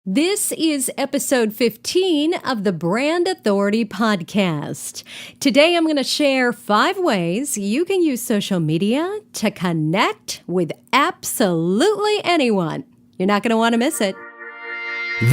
This is episode 15 of the Brand Authority Podcast. Today I'm going to share 5 ways you can use social media to connect with absolutely anyone. You're not going to want to miss it.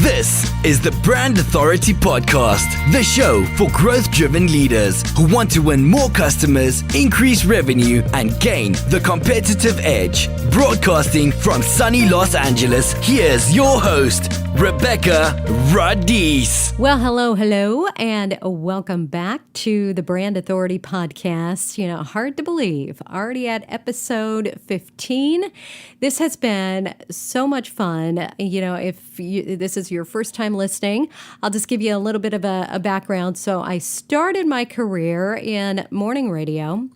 This is the Brand Authority Podcast, the show for growth-driven leaders who want to win more customers, increase revenue, and gain the competitive edge. Broadcasting from sunny Los Angeles, here's your host, Rebekah Radice. Well, hello, and welcome back to the Brand Authority Podcast. You know, hard to believe, already at episode 15. This has been so much fun. You know, if this is your first time listening, I'll just give you a little bit of a background. So I started my career in morning radio.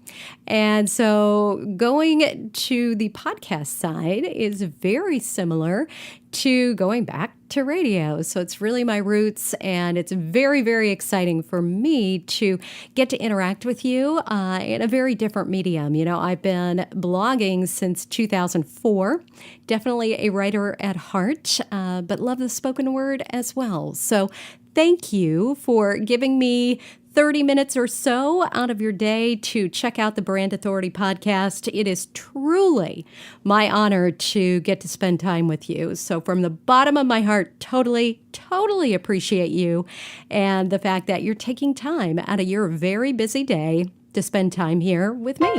And so going to the podcast side is very similar to going back to radio. So it's really my roots, and it's very, very exciting for me to get to interact with you in a very different medium. You know, I've been blogging since 2004, definitely a writer at heart, but love the spoken word as well. So thank you for giving me 30 minutes or so out of your day to check out the Brand Authority Podcast. It is truly my honor to get to spend time with you. So from the bottom of my heart, totally appreciate you and the fact that you're taking time out of your very busy day to spend time here with me.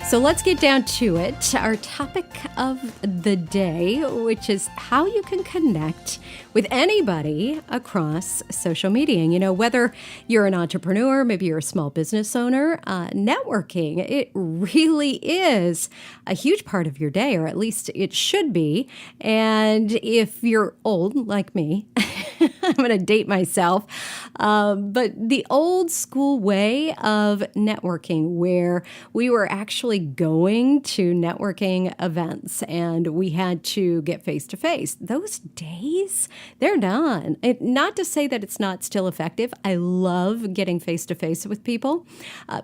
So let's get down to it. Our topic of the day, which is how you can connect with anybody across social media. And, you know, whether you're an entrepreneur, maybe you're a small business owner, networking, it really is a huge part of your day, or at least it should be. And if you're old like me, I'm going to date myself, but the old school way of networking, where we were actually going to networking events and we had to get face to face, those days, they're done. Not to say that it's not still effective. I love getting face to face with people,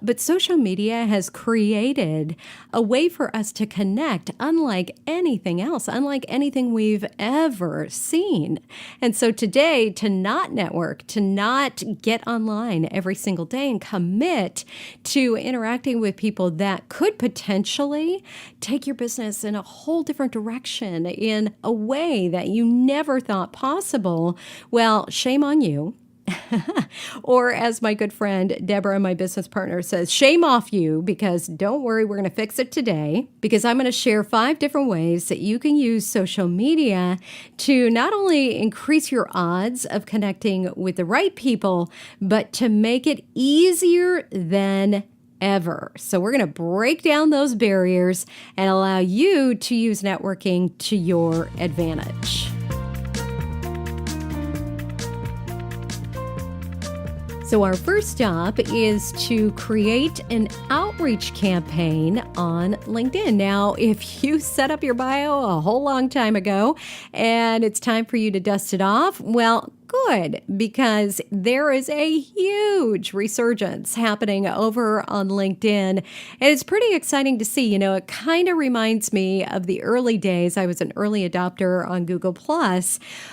but social media has created a way for us to connect unlike anything else, unlike anything we've ever seen. And so today, to not network, to not get online every single day and commit to interacting with people that could potentially take your business in a whole different direction in a way that you never thought possible, well, shame on you. Or as my good friend Deborah, my business partner, says, shame off you, because don't worry, we're going to fix it today, because I'm going to share 5 different ways that you can use social media to not only increase your odds of connecting with the right people, but to make it easier than ever. So we're going to break down those barriers and allow you to use networking to your advantage. So our first stop is to create an outreach campaign on LinkedIn. Now, if you set up your bio a whole long time ago and it's time for you to dust it off, well, good, because there is a huge resurgence happening over on LinkedIn. And it's pretty exciting to see. You know, it kind of reminds me of the early days. I was an early adopter on Google+,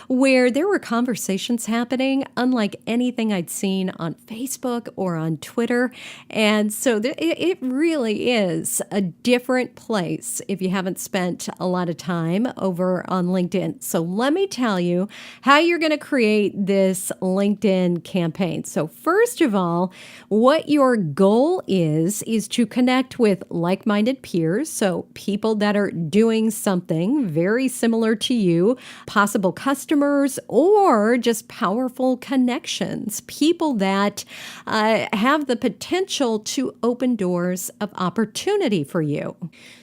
where there were conversations happening unlike anything I'd seen on Facebook or on Twitter. And so it really is a different place if you haven't spent a lot of time over on LinkedIn. So let me tell you how you're going to create this LinkedIn campaign. So first of all, what your goal is to connect with like-minded peers, so people that are doing something very similar to you, possible customers, or just powerful connections, people that have the potential to open doors of opportunity for you.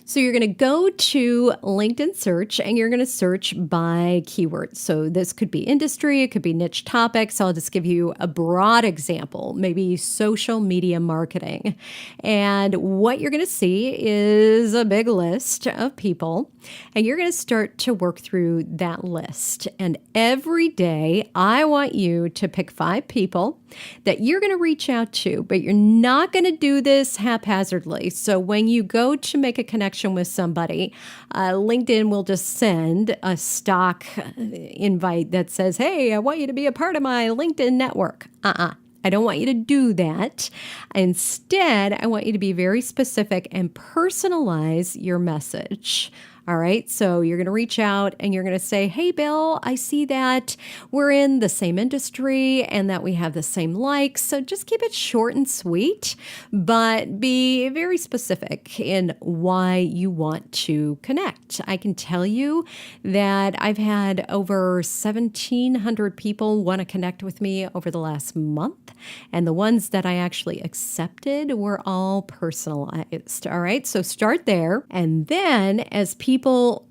So you're going to go to LinkedIn search and you're going to search by keywords. So this could be industry, it could be be niche topics. I'll just give you a broad example, maybe social media marketing. And what you're going to see is a big list of people, and you're going to start to work through that list. And every day, I want you to pick 5 people that you're going to reach out to, but you're not going to do this haphazardly. So when you go to make a connection with somebody, LinkedIn will just send a stock invite that says, hey, I want you to be a part of my LinkedIn network. I don't want you to do that. Instead, I want you to be very specific and personalize your message. All right, so you're going to reach out and you're going to say, hey, Bill, I see that we're in the same industry and that we have the same likes. So just keep it short and sweet, but be very specific in why you want to connect. I can tell you that I've had over 1,700 people want to connect with me over the last month. And the ones that I actually accepted were all personalized. All right, so start there. And then as people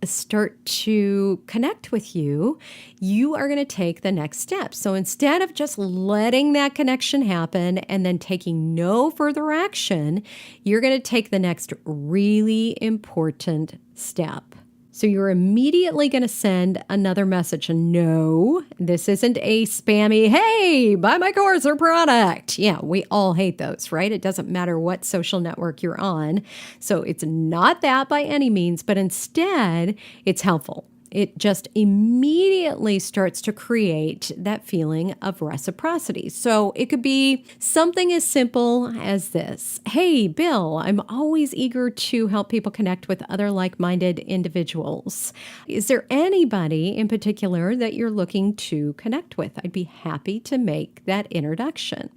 start to connect with you, you are going to take the next step. So instead of just letting that connection happen and then taking no further action, you're going to take the next really important step. So you're immediately going to send another message. No, this isn't a spammy, hey, buy my course or product. Yeah, we all hate those, right? It doesn't matter what social network you're on. So it's not that by any means, but instead it's helpful. It just immediately starts to create that feeling of reciprocity. So it could be something as simple as this. Hey, Bill, I'm always eager to help people connect with other like-minded individuals. Is there anybody in particular that you're looking to connect with? I'd be happy to make that introduction.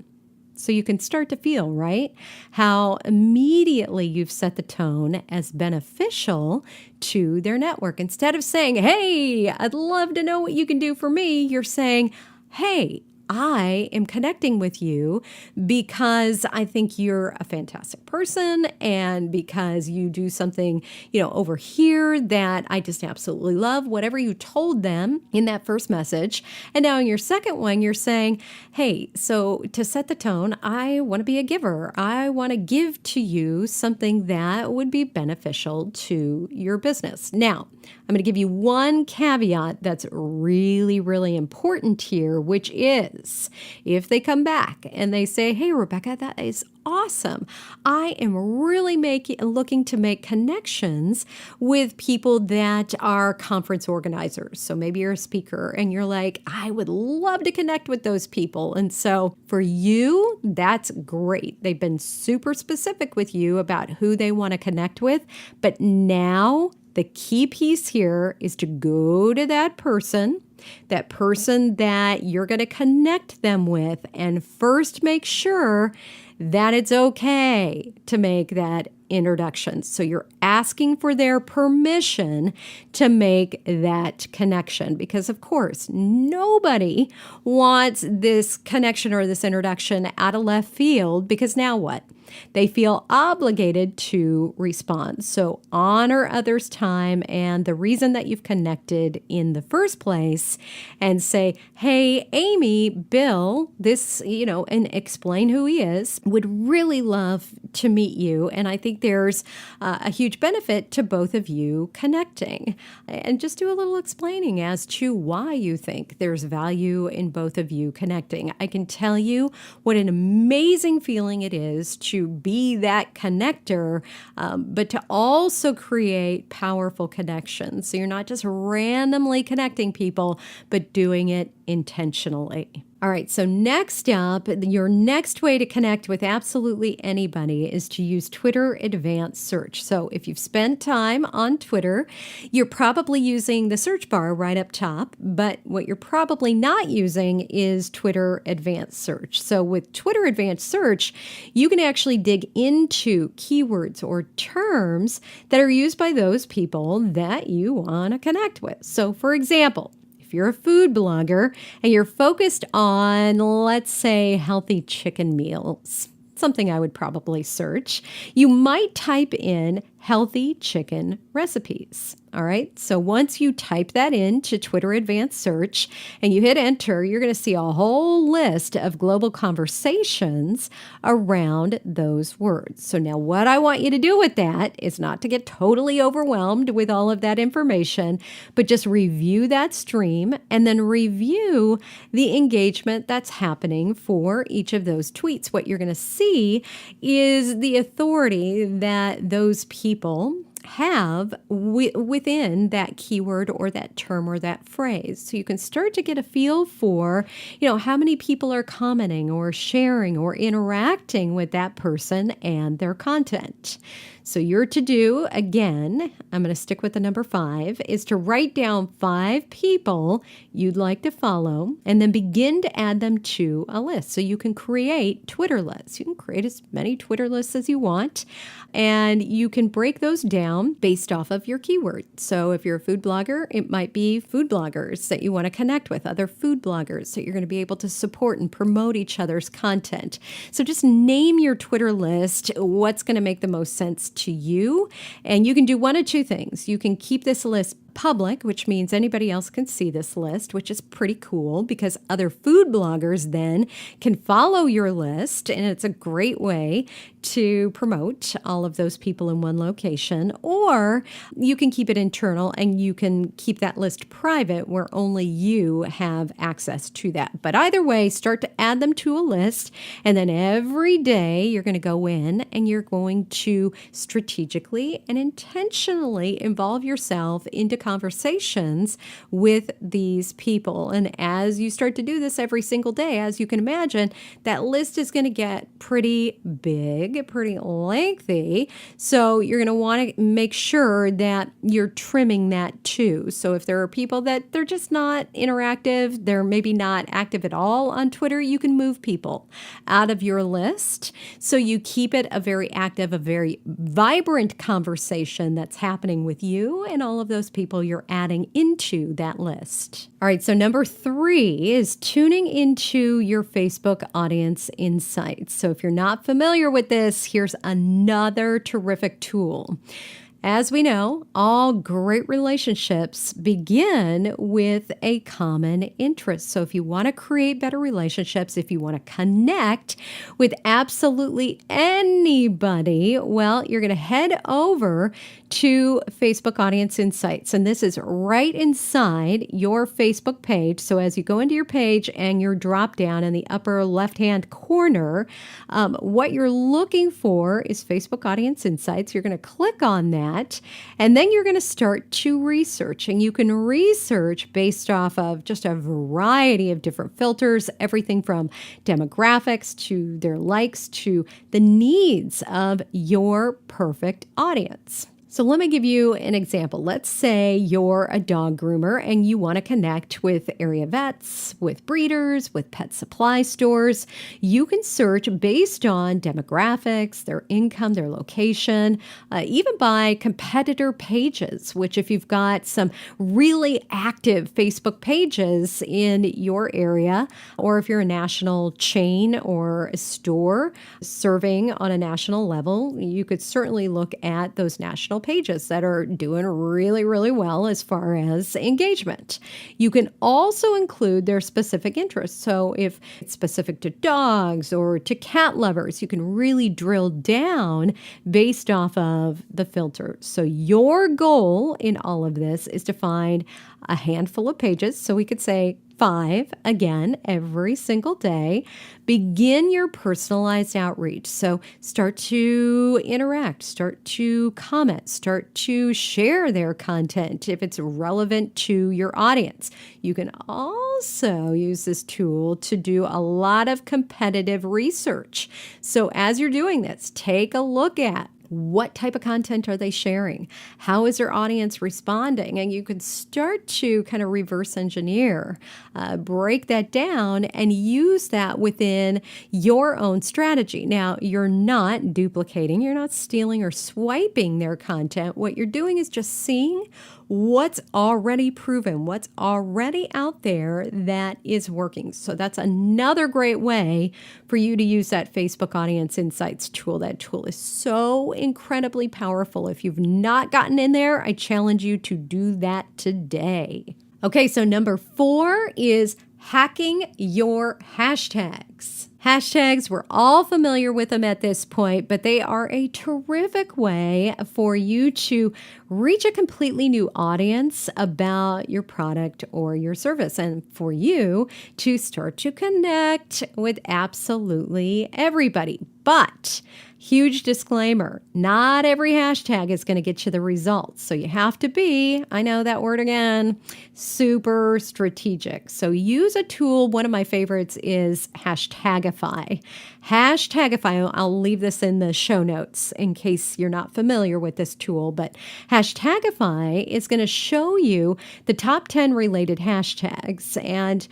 So you can start to feel, right, how immediately you've set the tone as beneficial to their network. Instead of saying, hey, I'd love to know what you can do for me, you're saying, hey, I am connecting with you because I think you're a fantastic person and because you do something, over here that I just absolutely love, whatever you told them in that first message. And now in your second one, you're saying, hey, so to set the tone, I want to be a giver. I want to give to you something that would be beneficial to your business. Now, I'm going to give you one caveat that's really, really important here, which is if they come back and they say, hey, Rebekah, that is awesome. I am really looking to make connections with people that are conference organizers. So maybe you're a speaker and you're like, I would love to connect with those people. And so for you, that's great. They've been super specific with you about who they want to connect with. But now the key piece here is to go to that person that you're going to connect them with, and first make sure that it's okay to make that introduction. So you're asking for their permission to make that connection because, of course, nobody wants this connection or this introduction out of left field because now what? They feel obligated to respond. So honor others' time and the reason that you've connected in the first place and say, hey, Amy, Bill, this, and explain who he is, would really love to meet you. And I think there's a huge benefit to both of you connecting. And just do a little explaining as to why you think there's value in both of you connecting. I can tell you what an amazing feeling it is to be that connector, but to also create powerful connections. So you're not just randomly connecting people, but doing it intentionally. All right, so next up, your next way to connect with absolutely anybody is to use Twitter Advanced Search. So if you've spent time on Twitter, you're probably using the search bar right up top, but what you're probably not using is Twitter Advanced Search. So with Twitter Advanced Search, you can actually dig into keywords or terms that are used by those people that you want to connect with. So for example, if you're a food blogger and you're focused on, let's say, healthy chicken meals, something I would probably search, you might type in healthy chicken recipes. All right. So once you type that into Twitter Advanced Search and you hit enter, you're going to see a whole list of global conversations around those words. So now what I want you to do with that is not to get totally overwhelmed with all of that information, but just review that stream and then review the engagement that's happening for each of those tweets. What you're going to see is the authority that those people have within that keyword or that term or that phrase. So you can start to get a feel for, how many people are commenting or sharing or interacting with that person and their content. So your to-do, again, I'm going to stick with the number 5, is to write down 5 people you'd like to follow and then begin to add them to a list. So you can create Twitter lists. You can create as many Twitter lists as you want, and you can break those down based off of your keyword. So if you're a food blogger, it might be food bloggers that you want to connect with, other food bloggers that you're going to be able to support and promote each other's content. So just name your Twitter list what's going to make the most sense to you. And you can do one of two things. You can keep this list public, which means anybody else can see this list, which is pretty cool because other food bloggers then can follow your list. And it's a great way to promote all of those people in one location. Or you can keep it internal and you can keep that list private where only you have access to that. But either way, start to add them to a list. And then every day you're going to go in and you're going to strategically and intentionally involve yourself into conversations with these people. And as you start to do this every single day, as you can imagine, that list is going to get pretty big, pretty lengthy. So you're going to want to make sure that you're trimming that too. So if there are people that they're just not interactive, they're maybe not active at all on Twitter, you can move people out of your list. So you keep it a very active, a very vibrant conversation that's happening with you and all of those people you're adding into that list. All right, so number 3 is tuning into your Facebook audience insights. So if you're not familiar with this, here's another terrific tool. As we know, all great relationships begin with a common interest. So if you want to create better relationships, if you want to connect with absolutely anybody, well, you're going to head over to Facebook Audience Insights. And this is right inside your Facebook page. So as you go into your page and your drop down in the upper left-hand corner, what you're looking for is Facebook Audience Insights. You're going to click on that. And then you're going to start to research. And you can research based off of just a variety of different filters, everything from demographics to their likes to the needs of your perfect audience. So let me give you an example. Let's say you're a dog groomer and you want to connect with area vets, with breeders, with pet supply stores. You can search based on demographics, their income, their location, even by competitor pages, which if you've got some really active Facebook pages in your area, or if you're a national chain or a store serving on a national level, you could certainly look at those national pages that are doing really, really well as far as engagement. You can also include their specific interests. So if it's specific to dogs or to cat lovers, you can really drill down based off of the filter. So your goal in all of this is to find a handful of pages. So we could say 5, again, every single day. Begin your personalized outreach. So start to interact, start to comment, start to share their content if it's relevant to your audience. You can also use this tool to do a lot of competitive research. So as you're doing this, take a look at what type of content are they sharing? How is their audience responding? And you can start to kind of reverse engineer, break that down and use that within your own strategy. Now, you're not duplicating, you're not stealing or swiping their content. What you're doing is just seeing what's already proven, what's already out there that is working. So that's another great way for you to use that Facebook Audience Insights tool. That tool is so incredibly powerful. If you've not gotten in there, I challenge you to do that today. Okay, so number 4 is hacking your hashtags. Hashtags, we're all familiar with them at this point, but they are a terrific way for you to reach a completely new audience about your product or your service, and for you to start to connect with absolutely everybody. But huge disclaimer, not every hashtag is going to get you the results. So you have to be, I know that word again, super strategic. So use a tool. One of my favorites is Hashtagify. Hashtagify, I'll leave this in the show notes in case you're not familiar with this tool, but Hashtagify is going to show you the top 10 related hashtags. And,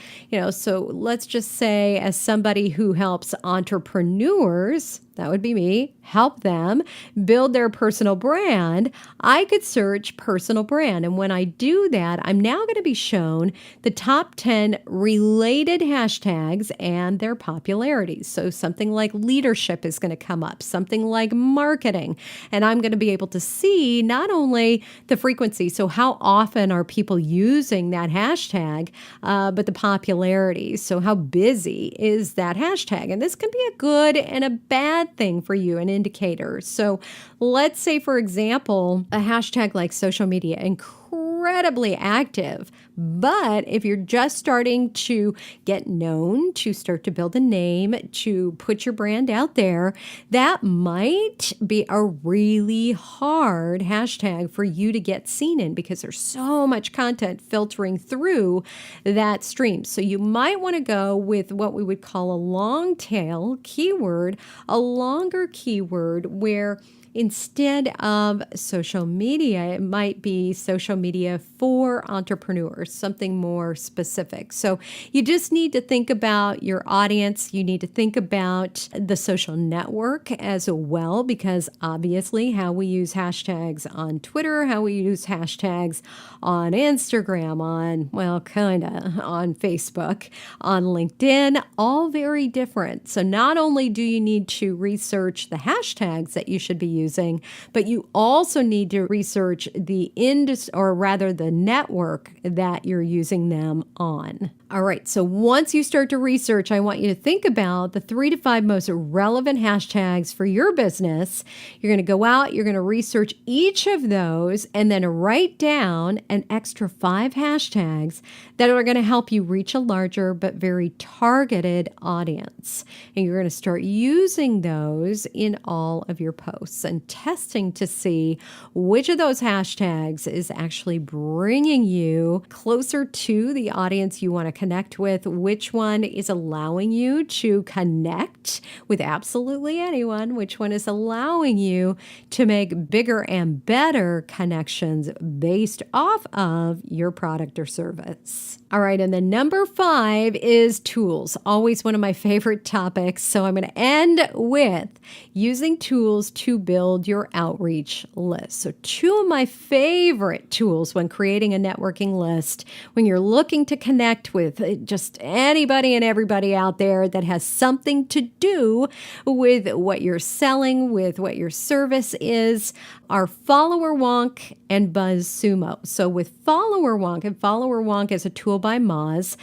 so let's just say, as somebody who helps entrepreneurs, that would be me, help them build their personal brand, I could search personal brand. And when I do that, I'm now going to be shown the top 10 related hashtags and their popularities. So something like leadership is going to come up, something like marketing. And I'm going to be able to see not only the frequency, so how often are people using that hashtag, but the popularity. So how busy is that hashtag? And this can be a good and a bad thing for you, an indicator. So let's say, for example, a hashtag like social media, incredibly active. But if you're just starting to get known, to start to build a name, to put your brand out there, that might be a really hard hashtag for you to get seen in because there's so much content filtering through that stream. So you might want to go with what we would call a long tail keyword, a longer keyword where instead of social media, it might be social media for entrepreneurs, something more specific. So you just need to think about your audience. You need to think about the social network as well, because obviously how we use hashtags on Twitter, how we use hashtags on Instagram, on Facebook, on LinkedIn, all very different. So not only do you need to research the hashtags that you should be using, but you also need to research the the network that you're using them on. All right, so once you start to research, I want you to think about the 3 to 5 most relevant hashtags for your business. You're going to go out, you're going to research each of those, and then write down an extra 5 hashtags that are going to help you reach a larger but very targeted audience. And you're going to start using those in all of your posts and testing to see which of those hashtags is actually bringing you closer to the audience you want to connect with, which one is allowing you to connect with absolutely anyone, which one is allowing you to make bigger and better connections based off of your product or service. All right, and then number 5 is tools. Always one of my favorite topics. So I'm going to end with using tools to build your outreach list. So 2 of my favorite tools when creating a networking list, when you're looking to connect with just anybody and everybody out there that has something to do with what you're selling, with what your service is, are Follower Wonk and BuzzSumo. So with Follower Wonk, and Follower Wonk is a tool by Moz,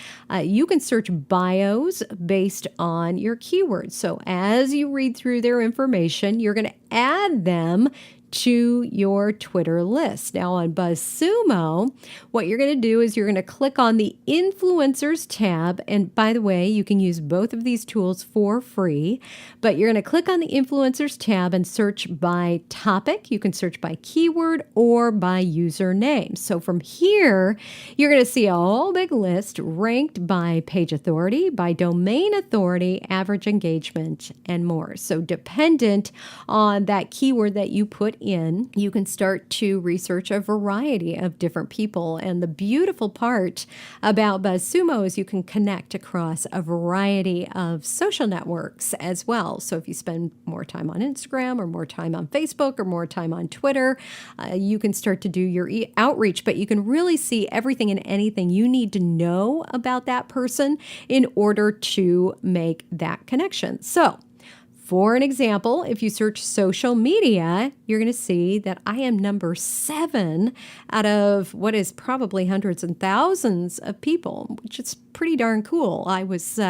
you can search bios based on your keywords. So as you read through their information, you're going to add them to your Twitter list. Now on BuzzSumo, what you're going to do is you're going to click on the Influencers tab. And by the way, you can use both of these tools for free, but you're going to click on the Influencers tab and search by topic. You can search by keyword or by username. So from here, you're going to see a whole big list ranked by page authority, by domain authority, average engagement, and more. So dependent on that keyword that you put in, you can start to research a variety of different people. And the beautiful part about BuzzSumo is you can connect across a variety of social networks as well. So if you spend more time on Instagram or more time on Facebook or more time on Twitter, you can start to do your outreach, but you can really see everything and anything you need to know about that person in order to make that connection. So For an example, if you search social media, you're going to see that I am number 7 out of what is probably hundreds and thousands of people, which is pretty darn cool. I was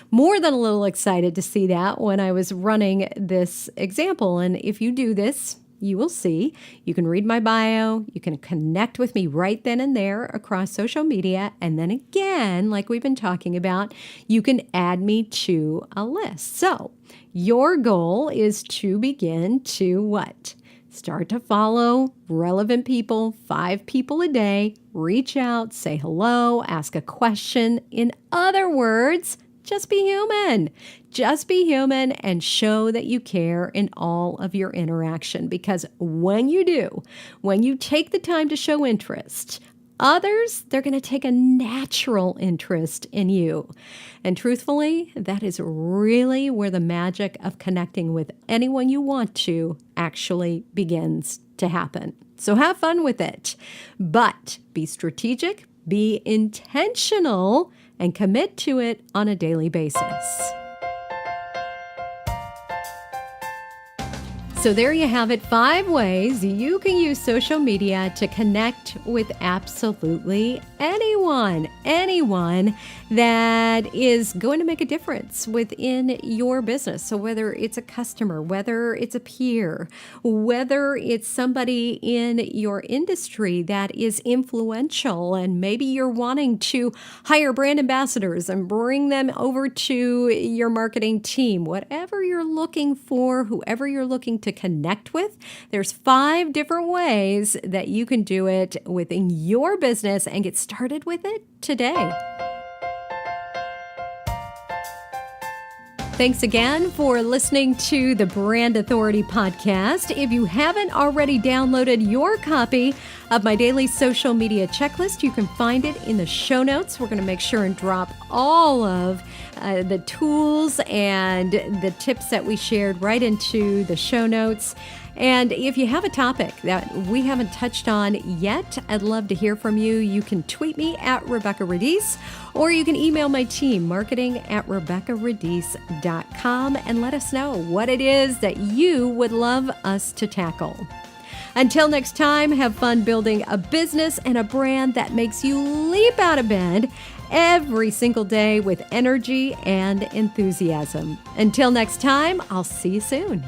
more than a little excited to see that when I was running this example. And if you do this, you will see. You can read my bio. You can connect with me right then and there across social media. And then again, like we've been talking about, you can add me to a list. So your goal is to begin to what? Start to follow relevant people, 5 people a day, reach out, say hello, ask a question. In other words, just be human. Just be human and show that you care in all of your interaction. Because when you do, when you take the time to show interest, others, they're going to take a natural interest in you. And truthfully, that is really where the magic of connecting with anyone you want to actually begins to happen. So have fun with it. But be strategic, be intentional, and commit to it on a daily basis. So there you have it, 5 ways you can use social media to connect with absolutely anyone that is going to make a difference within your business. So whether it's a customer, whether it's a peer, whether it's somebody in your industry that is influential, and maybe you're wanting to hire brand ambassadors and bring them over to your marketing team, whatever you're looking for, whoever you're looking to connect with, there's 5 different ways that you can do it within your business and get started with it today. Thanks again for listening to the Brand Authority Podcast. If you haven't already downloaded your copy of my daily social media checklist, you can find it in the show notes. We're going to make sure and drop all of the tools and the tips that we shared right into the show notes. And if you have a topic that we haven't touched on yet, I'd love to hear from you. You can tweet me at Rebekah Radice, or you can email my team, marketing@RebekahRadice.com, and let us know what it is that you would love us to tackle. Until next time, have fun building a business and a brand that makes you leap out of bed every single day with energy and enthusiasm. Until next time, I'll see you soon.